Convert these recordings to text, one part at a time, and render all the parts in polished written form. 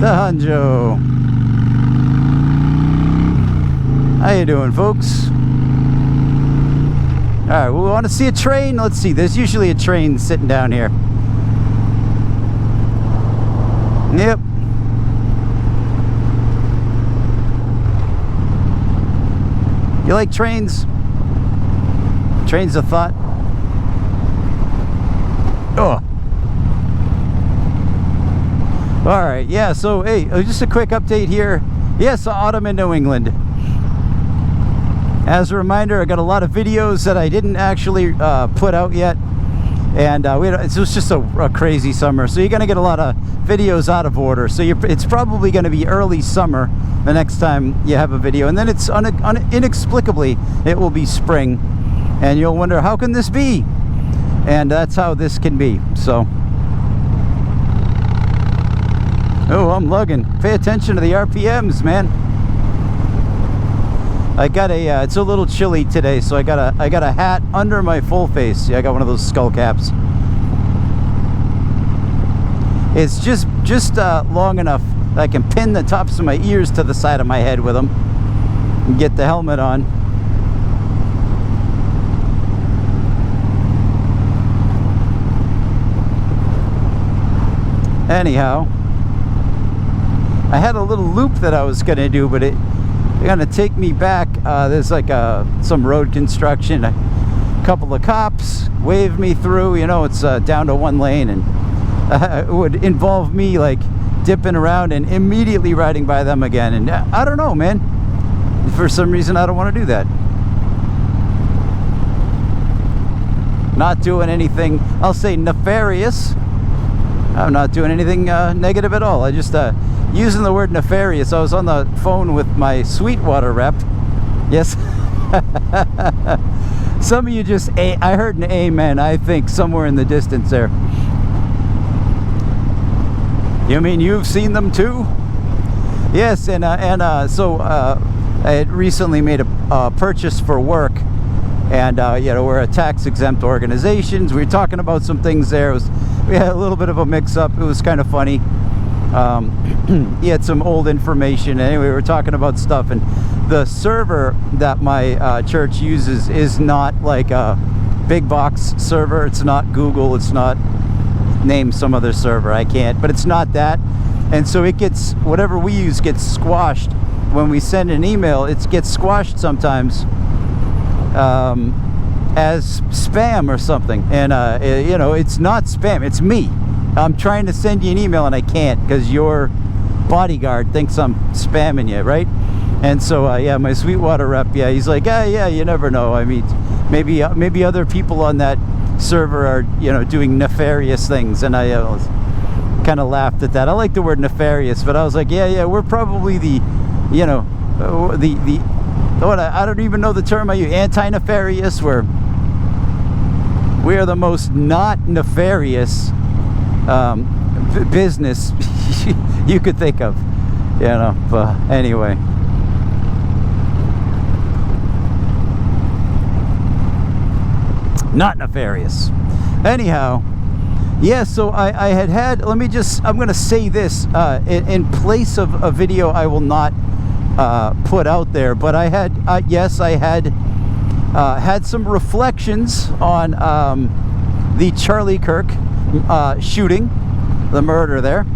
the Hunjo. How you doing, folks? Alright, we want to see a train. Let's see, there's usually a train sitting down here. Yep. You like trains? Trains of thought? Oh. Alright, yeah, so hey, just a quick update here. Yes, autumn in New England. As a reminder, I got a lot of videos that I didn't actually put out yet. And it was just a crazy summer. So you're going to get a lot of videos out of order. So it's probably going to be early summer the next time you have a video. And then it's inexplicably, it will be spring. And you'll wonder, how can this be? And that's how this can be. So, oh, I'm lugging. Pay attention to the RPMs, man. I got a it's a little chilly today, so I got a hat under my full face. Yeah, I got one of those skull caps. It's just long enough that I can pin the tops of my ears to the side of my head with them and get the helmet on. Anyhow, I had a little loop that I was gonna do, but it's gonna take me back. There's like some road construction. A couple of cops waved me through. You know, it's down to one lane, and it would involve me like dipping around and immediately riding by them again. And I don't know, man. For some reason, I don't want to do that. Not doing anything, I'll say, nefarious. I'm not doing anything negative at all. I just using the word nefarious. I was on the phone with my Sweetwater rep. Yes. Some of you just I heard an amen, I think, somewhere in the distance there. You mean you've seen them too? Yes, and so I had recently made a purchase for work. And you know, we're a tax-exempt organizations. We were talking about some things there. We had a little bit of a mix-up. It was kind of funny. He had some old information. Anyway, we were talking about stuff, and the server that my church uses is not like a big box server. It's not Google. It's not, name some other server. I can't, but it's not that. And so it gets, whatever we use gets squashed. When we send an email, it gets squashed sometimes as spam or something. And you know, it's not spam, it's me. I'm trying to send you an email and I can't because your bodyguard thinks I'm spamming you, right? And so yeah, my Sweetwater rep, yeah, he's like, yeah, you never know. I mean, maybe other people on that server are, you know, doing nefarious things. And I kind of laughed at that. I like the word nefarious, but I was like, yeah, we're probably the, you know, what, I don't even know the term I use, anti-nefarious. We are the most not nefarious business you could think of, you know. But anyway, not nefarious. Anyhow, yeah, so I had, let me just, I'm gonna say this in place of a video I will not put out there, but I had yes, I had had some reflections on the Charlie Kirk shooting, the murder there,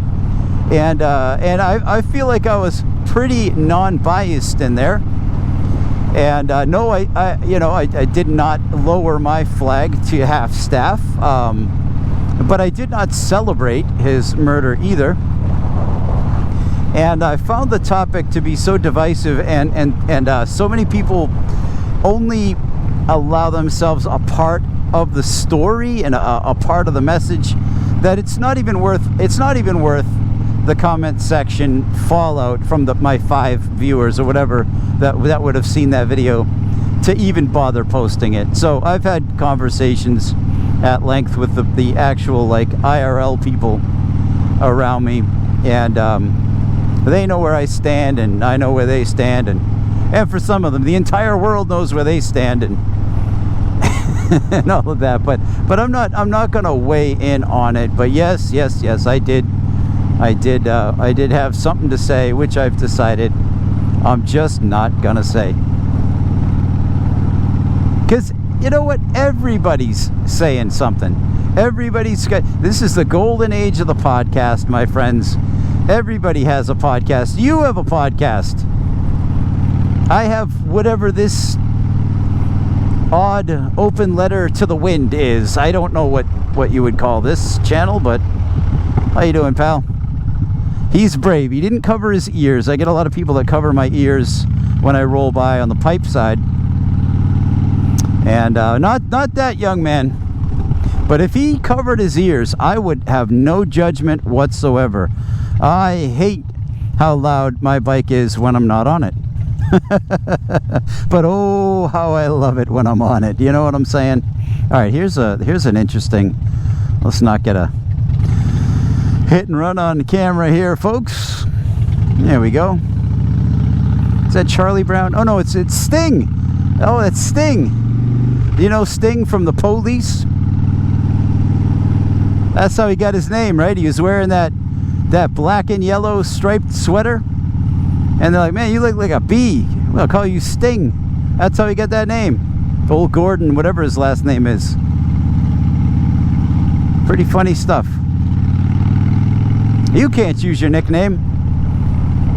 and I feel like I was pretty non-biased in there. And no, I did not lower my flag to half-staff, but I did not celebrate his murder either. And I found the topic to be so divisive, and so many people only allow themselves a part of the story and a part of the message, that it's not even worth the comment section fallout from my 5 viewers or whatever that would have seen that video to even bother posting it. So I've had conversations at length with the actual like IRL people around me, and they know where I stand, and I know where they stand, and for some of them, the entire world knows where they stand, and and all of that. But I'm not gonna weigh in on it. But yes, I did I did have something to say, which I've decided I'm just not gonna say. Because you know what? Everybody's saying something. This is the golden age of the podcast, my friends. Everybody has a podcast. You have a podcast. I have whatever this odd open letter to the wind is. I don't know what you would call this channel, but how you doing, pal? He's brave. He didn't cover his ears. I get a lot of people that cover my ears when I roll by on the pipe side. And not that young man. But if he covered his ears, I would have no judgment whatsoever. I hate how loud my bike is when I'm not on it. But oh, how I love it when I'm on it. You know what I'm saying? All right, here's an interesting. Let's not get a hit and run on camera here, folks. There we go. Is that Charlie Brown? Oh no, it's Sting. Oh, it's Sting. Do you know Sting from the Police? That's how he got his name, right? He was wearing that black and yellow striped sweater. And they're like, man, you look like a bee. We'll call you Sting. That's how he got that name. Old Gordon, whatever his last name is. Pretty funny stuff. You can't use your nickname.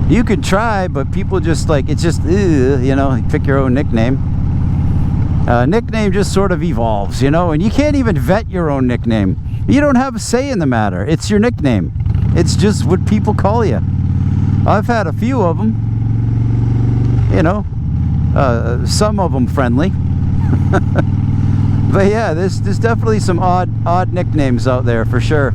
You can try, but people just like, it's just, you know, pick your own nickname. Nickname just sort of evolves, you know, and you can't even vet your own nickname. You don't have a say in the matter. It's your nickname. It's just what people call you. I've had a few of them, you know, some of them friendly. But yeah, there's definitely some odd nicknames out there for sure.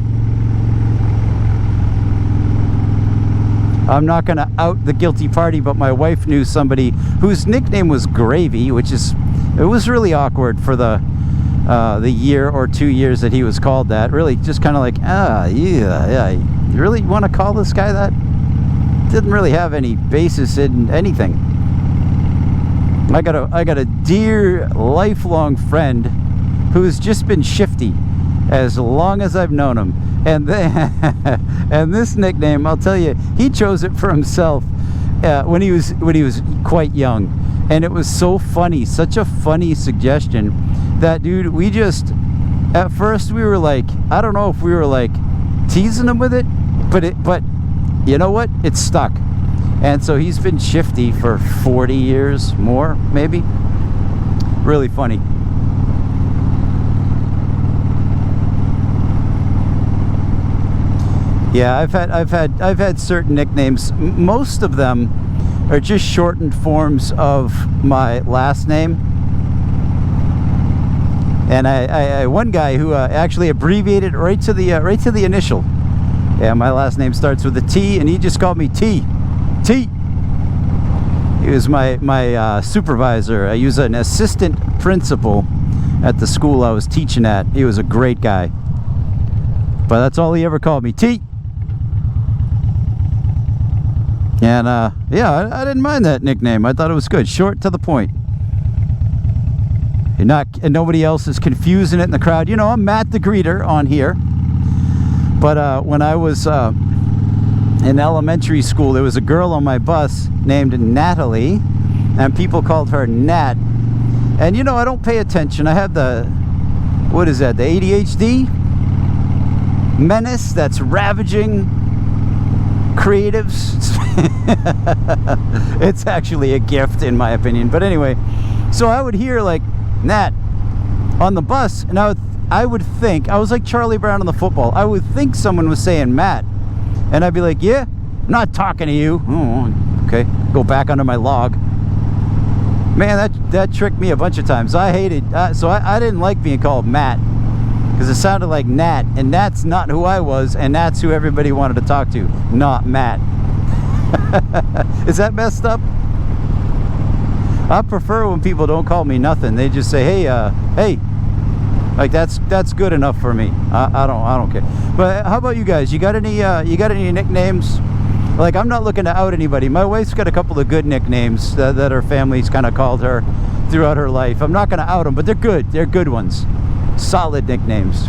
I'm not going to out the guilty party, but my wife knew somebody whose nickname was Gravy, which is, it was really awkward for the year or 2 years that he was called that. Really just kind of like, yeah, you really want to call this guy that? Didn't really have any basis in anything. I got a dear lifelong friend who's just been Shifty as long as I've known him. And and this nickname, I'll tell you, he chose it for himself when he was quite young, and it was so funny, such a funny suggestion that, dude, we just, at first we were like, I don't know if we were like teasing him with it, but you know what? It stuck. And so he's been Shifty for 40 years more, maybe. Really funny. Yeah, I've had certain nicknames. Most of them are just shortened forms of my last name. And I one guy who actually abbreviated right to the initial. Yeah, my last name starts with a T, and he just called me T. T. He was my supervisor. I was an assistant principal at the school I was teaching at. He was a great guy. But that's all he ever called me, T. And yeah, I didn't mind that nickname. I thought it was good, short to the point. And nobody else is confusing it in the crowd. You know, I'm Matt the Greeter on here. But when I was in elementary school, there was a girl on my bus named Natalie, and people called her Nat. And you know, I don't pay attention. I have the, what is that, the ADHD menace that's ravaging creatives. It's actually a gift in my opinion. But anyway, so I would hear like Nat on the bus, and I would think, I was like Charlie Brown on the football. I would think someone was saying Matt, and I'd be like, yeah, I'm not talking to you. Oh, okay, go back under my log. Man, that tricked me a bunch of times. I hated, so I didn't like being called Matt, because it sounded like Nat, and Nat's not who I was, and that's who everybody wanted to talk to, not Matt. Is that messed up? I prefer when people don't call me nothing. They just say, hey, hey. Like that's good enough for me. I don't care. But how about you guys? You got any nicknames? Like, I'm not looking to out anybody. My wife's got a couple of good nicknames that her family's kind of called her throughout her life. I'm not going to out them, but they're good. They're good ones. Solid nicknames.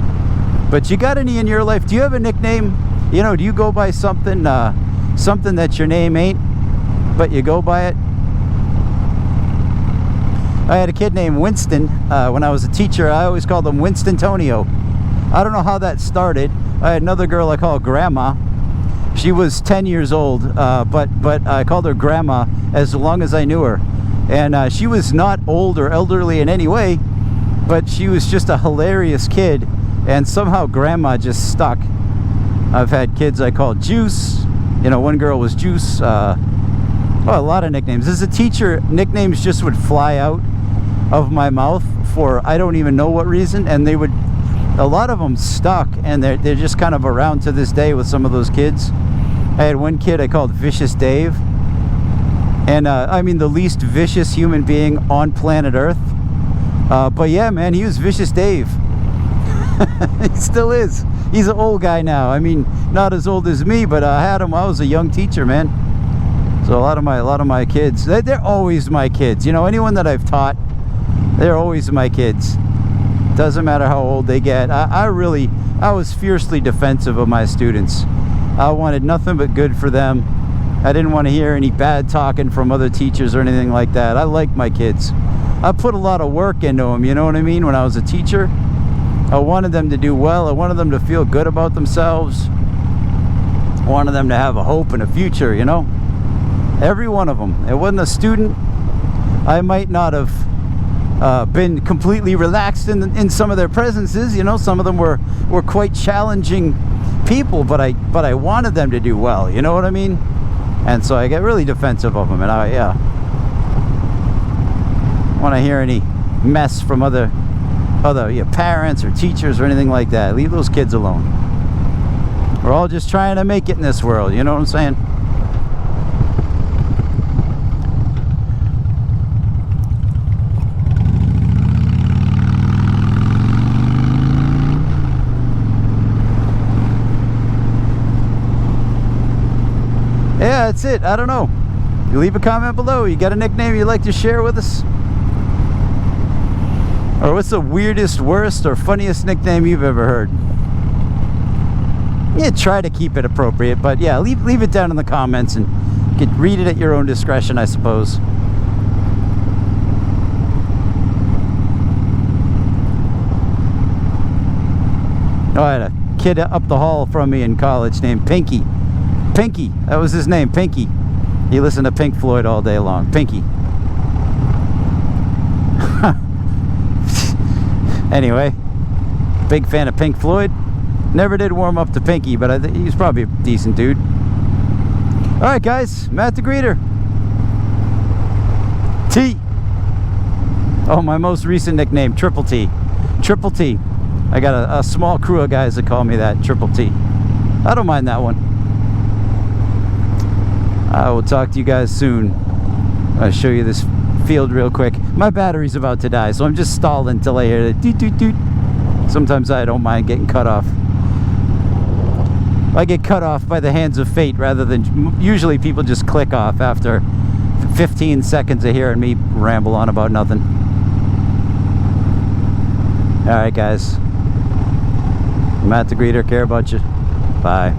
But you got any in your life? Do you have a nickname You know, do you go by something something that your name ain't, but you go by it? I had a kid named Winston when I was a teacher. I always called him Winston Tonio. I don't know how that started. I had another girl I called Grandma. She was 10 years old, but I called her Grandma as long as I knew her. And she was not old or elderly in any way, but she was just a hilarious kid. And somehow Grandma just stuck. I've had kids I called Juice. You know, one girl was Juice. Well, a lot of nicknames. As a teacher, nicknames just would fly out of my mouth for I don't even know what reason, and they would, a lot of them stuck, and they're just kind of around to this day with some of those kids. I had one kid I called Vicious Dave, and I mean the least vicious human being on planet Earth. But yeah, man, he was Vicious Dave. He still is. He's an old guy now. I mean, not as old as me, but I had him when I was a young teacher, man. So a lot of my kids, they're always my kids. You know, anyone that I've taught, they're always my kids. Doesn't matter how old they get. I was fiercely defensive of my students. I wanted nothing but good for them. I didn't want to hear any bad talking from other teachers or anything like that. I like my kids. I put a lot of work into them, you know what I mean? When I was a teacher, I wanted them to do well. I wanted them to feel good about themselves. I wanted them to have a hope and a future, you know? Every one of them. It wasn't a student. I might not have been completely relaxed in some of their presences, you know. Some of them were quite challenging people, but I wanted them to do well, you know what I mean? And so I get really defensive of them, and I want to hear any mess from other parents or teachers or anything like that. Leave those kids alone. We're all just trying to make it in this world, you know what I'm saying? Yeah, that's it. I don't know. You leave a comment below. You got a nickname you'd like to share with us? Or what's the weirdest, worst, or funniest nickname you've ever heard? Yeah, try to keep it appropriate, but yeah, leave it down in the comments, and you can read it at your own discretion, I suppose. Oh, I had a kid up the hall from me in college named Pinky. Pinky, that was his name, Pinky. He listened to Pink Floyd all day long. Pinky. Anyway, big fan of Pink Floyd. Never did warm up to Pinky, but I think he's probably a decent dude. Alright guys, Matt the Greeter. T. Oh, my most recent nickname, Triple T. Triple T. I got a small crew of guys that call me that, Triple T. I don't mind that one. I will talk to you guys soon. I'll show you this field real quick. My battery's about to die, so I'm just stalled until I hear the doot doot doot. Sometimes I don't mind getting cut off. I get cut off by the hands of fate rather than, usually people just click off after 15 seconds of hearing me ramble on about nothing. Alright guys, Matt the Greeter, care about you. Bye.